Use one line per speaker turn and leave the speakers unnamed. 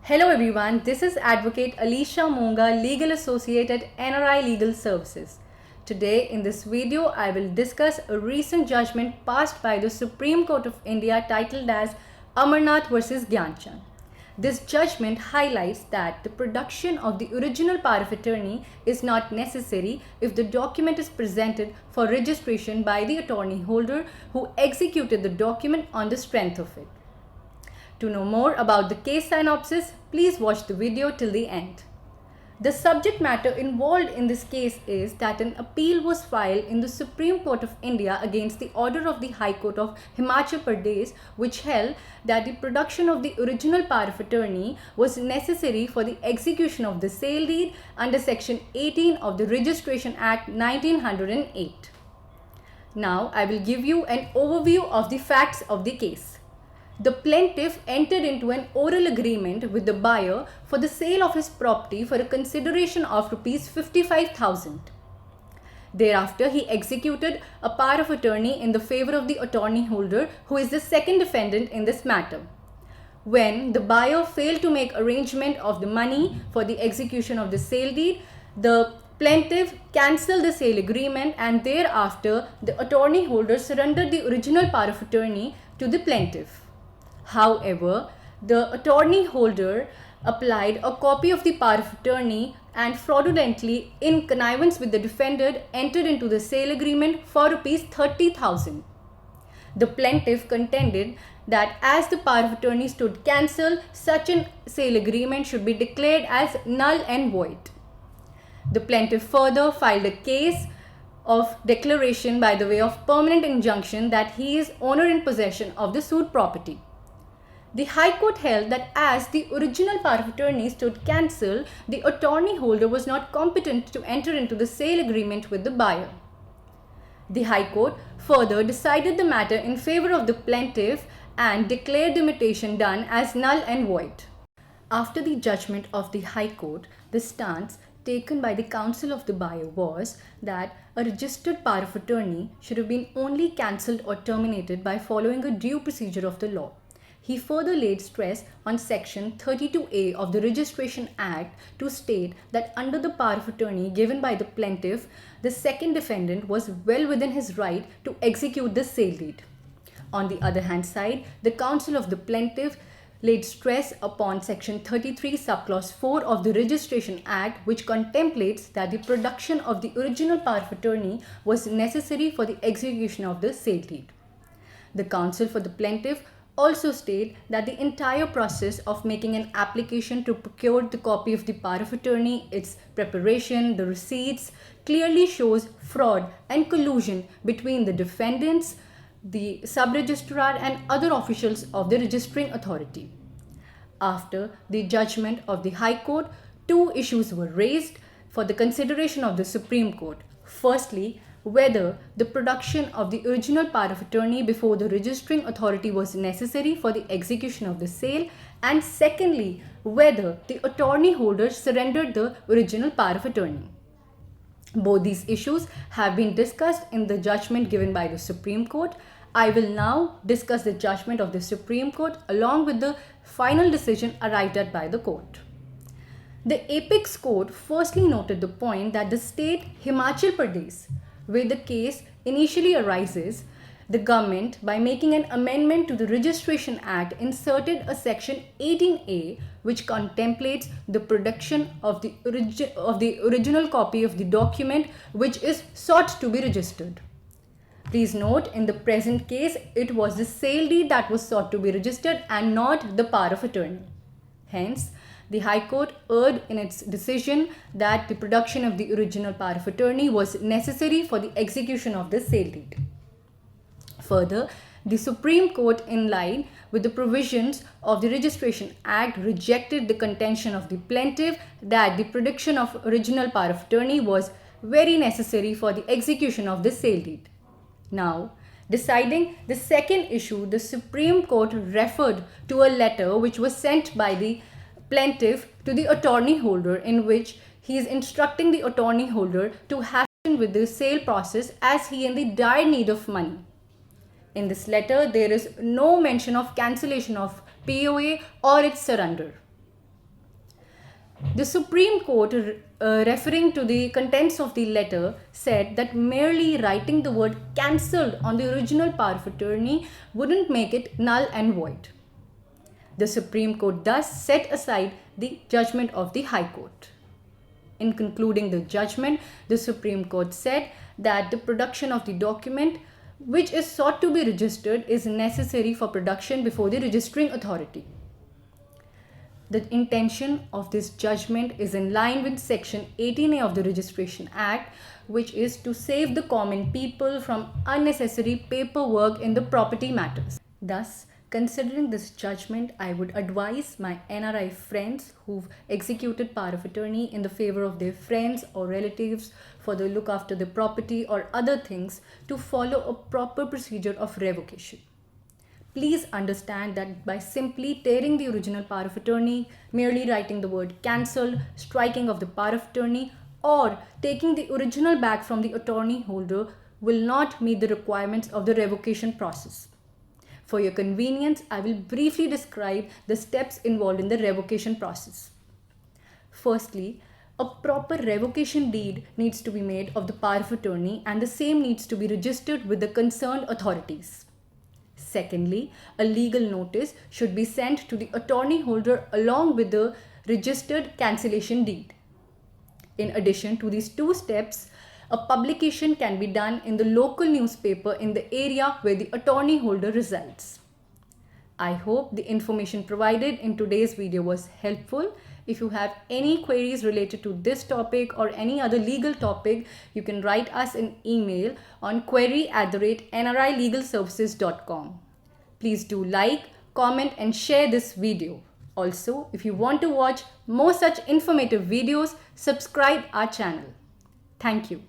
Hello everyone, this is Advocate Alisha Monga, Legal Associate at NRI Legal Services. Today in this video, I will discuss a recent judgment passed by the Supreme Court of India titled as Amarnath vs. Gyanchand. This judgment highlights that the production of the original power of attorney is not necessary if the document is presented for registration by the attorney holder who executed the document on the strength of it. To know more about the case synopsis, please watch the video till the end. The subject matter involved in this case is that an appeal was filed in the Supreme Court of India against the order of the High Court of Himachal Pradesh, which held that the production of the original power of attorney was necessary for the execution of the sale deed under Section 18 of the Registration Act 1908. Now, I will give you an overview of the facts of the case. The plaintiff entered into an oral agreement with the buyer for the sale of his property for a consideration of Rs 55,000. Thereafter, he executed a power of attorney in the favor of the attorney holder, who is the second defendant in this matter. When the buyer failed to make arrangement of the money for the execution of the sale deed, the plaintiff cancelled the sale agreement, and thereafter the attorney holder surrendered the original power of attorney to the plaintiff. However, the attorney holder applied a copy of the power of attorney and fraudulently, in connivance with the defendant, entered into the sale agreement for Rs 30,000. The plaintiff contended that as the power of attorney stood cancelled, such a sale agreement should be declared as null and void. The plaintiff further filed a case of declaration by the way of permanent injunction that he is owner in possession of the sued property. The High Court held that as the original power of attorney stood cancelled, the attorney holder was not competent to enter into the sale agreement with the buyer. The High Court further decided the matter in favor of the plaintiff and declared the imitation done as null and void. After the judgment of the High Court, the stance taken by the counsel of the buyer was that a registered power of attorney should have been only cancelled or terminated by following a due procedure of the law. He further laid stress on Section 32A of the Registration Act to state that under the power of attorney given by the plaintiff, the second defendant was well within his right to execute the sale deed. On the other hand side, the counsel of the plaintiff laid stress upon Section 33 subclause 4 of the Registration Act, which contemplates that the production of the original power of attorney was necessary for the execution of the sale deed. The counsel for the plaintiff also state that the entire process of making an application to procure the copy of the power of attorney, its preparation, the receipts, clearly shows fraud and collusion between the defendants, the sub-registrar and other officials of the registering authority. After the judgment of the High Court, two issues were raised for the consideration of the Supreme Court. Firstly, whether the production of the original power of attorney before the registering authority was necessary for the execution of the sale, and secondly, whether the attorney holder surrendered the original power of attorney. Both these issues have been discussed in the judgment given by the Supreme Court. I will now discuss the judgment of the Supreme Court along with the final decision arrived at by the court. The Apex Court firstly noted the point that the state Himachal Pradesh, where the case initially arises, the government, by making an amendment to the Registration Act, inserted a Section 18A which contemplates the production of the original copy of the document which is sought to be registered. Please note, in the present case, it was the sale deed that was sought to be registered and not the power of attorney. Hence, the High Court erred in its decision that the production of the original power of attorney was necessary for the execution of the sale deed. Further, the Supreme Court, in line with the provisions of the Registration Act, rejected the contention of the plaintiff that the production of original power of attorney was very necessary for the execution of the sale deed. Now, deciding the second issue, the Supreme Court referred to a letter which was sent by the plaintiff to the attorney holder, in which he is instructing the attorney holder to hasten with the sale process as he is in the dire need of money. In this letter, there is no mention of cancellation of POA or its surrender. The Supreme Court, referring to the contents of the letter, said that merely writing the word cancelled on the original power of attorney wouldn't make it null and void. The Supreme Court thus set aside the judgment of the High Court. In concluding the judgment, the Supreme Court said that the production of the document which is sought to be registered is necessary for production before the registering authority. The intention of this judgment is in line with Section 18A of the Registration Act, which is to save the common people from unnecessary paperwork in the property matters. Thus, considering this judgment, I would advise my NRI friends who've executed power of attorney in the favor of their friends or relatives for the look after the property or other things to follow a proper procedure of revocation. Please understand that by simply tearing the original power of attorney, merely writing the word cancelled, striking of the power of attorney, or taking the original back from the attorney holder will not meet the requirements of the revocation process. For your convenience, I will briefly describe the steps involved in the revocation process. Firstly, a proper revocation deed needs to be made of the power of attorney and the same needs to be registered with the concerned authorities. Secondly, a legal notice should be sent to the attorney holder along with the registered cancellation deed. In addition to these two steps, a publication can be done in the local newspaper in the area where the attorney holder resides. I hope the information provided in today's video was helpful. If you have any queries related to this topic or any other legal topic, you can write us an email on query@nrilegalservices.com. Please do like, comment and share this video. Also, if you want to watch more such informative videos, subscribe our channel. Thank you.